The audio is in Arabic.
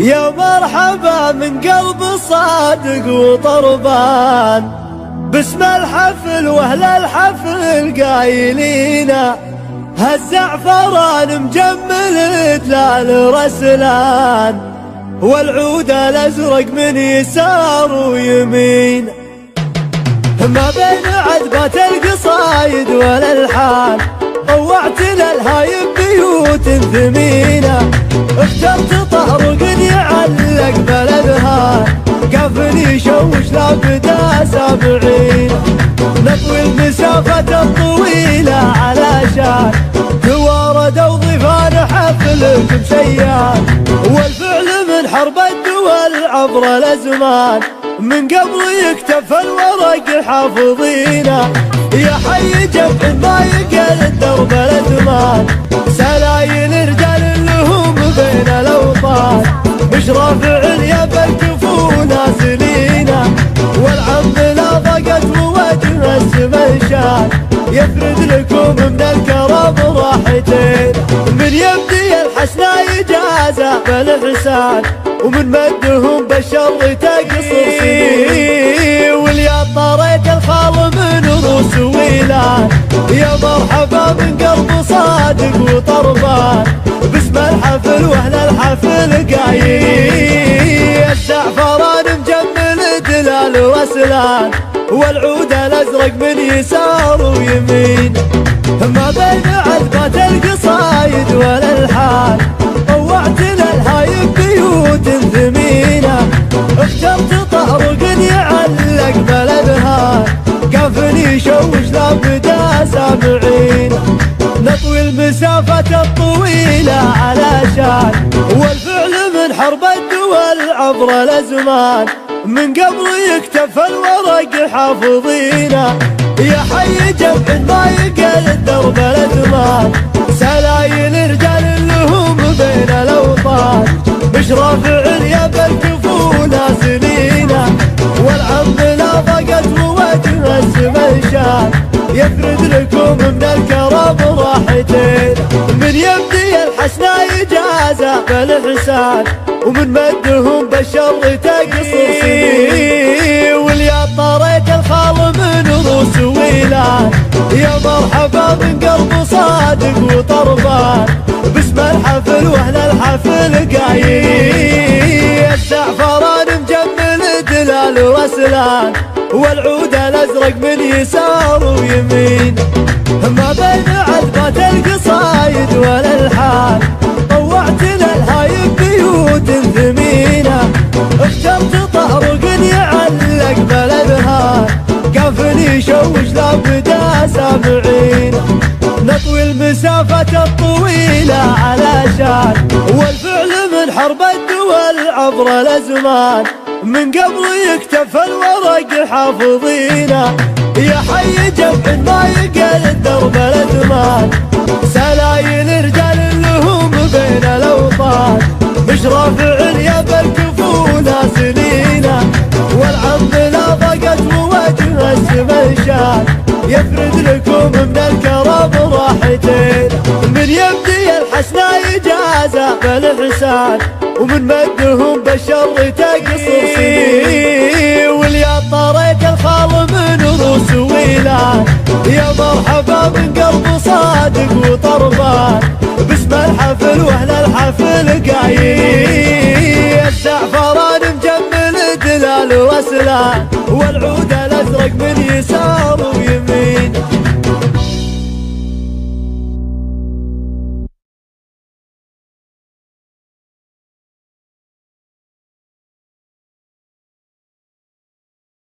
يا مرحبا من قلب صادق وطربان، باسم الحفل واهل الحفل قايلين هالزعفران مجمل دلال رسلان، والعود الازرق من يسار ويمين، ما بين عذبات القصايد والالحان طوعت للهايب بيوت ثمينه، اخترت طارق يعلق بالاذهان، قافل يشوش لابد سابعين، نطوي المسافة الطويلة علشان تواردوا ضيفان حفلكم شيان، والفعل من حرب الدول عبر الازمان، من قبل يكتف الورق حافظينه، يا حي جمع ما يقل الدرب الازمان، سلايل رجال لهم بين الاوطان، مش رافع يا بالكفو نازلينه، والعم لا ضاقت ووجه السمنشان، يفرد لكم من الكرم راحتين، من يبدي الحسنى إجازة بالإحسان، ومن مدهم بالشر تقصر سنين، واليا طريت الخال من روس ويلان، يا مرحبا من قلب صادق وطربان، باسم الحفل واهل الحفل قايل، الزعفران مجمل دلال وسلان، والعود الازرق من يسار ويمين، ما بين عذبات القصايد والالحان طوعت للهايب بيوت ثمينه، اخترت طارق يعلق بالاذهان، قافل يشوش لابد سامعين، نطوي المسافة الطويلة علشان والفعل من حرب الدول عبر الازمان، من قبل يكتف الورق حافظينه، يا حي جمع ما يقل الدرب الازمان، سلايل رجال لهم بين الاوطان، مش رافع يا بالكفو نازلينه، والعم لا ضاقت ووجه السمنشان، يفرد لكم من الكرم راحتين، من يبدي الحسنى إجازة بالإحسان، ومن مدهم بالشر تقصر سنين، واليا طريت الخال من روس ويلان، يا مرحبا من قلب صادق وطربان، باسم الحفل واهل الحفل قايل، الزعفران مجمل دلال ورسلان، والعود الازرق من يسار ويمين، ما بين عذبات القصايد والالحان طوعت للهايب بيوت ثمينه، اخترت طارق يعلق بالاذهان، قافل يشوش لابد سامعين، نطوي المسافة الطويلة علشان والفعل من حرب الدول عبر الازمان، من قبل يكتف الورق حافظينه، يا حي جمع ما يقل الدرب الازمان، سلايل رجال لهم بين الاوطان، مش رافع يا بالكفو نازلينه، والعم لا ضاقت ووجه السمنشان، يفرد لكم من الكرم راحتين، من يبدي الحسنى إجازة بالإحسان، ومن مدهم بالشر تقصر سنين، واليا طريت الخال من روس ويلان، يا مرحبا من قلب صادق وطربان، باسم الحفل واهل الحفل قايل، الزعفران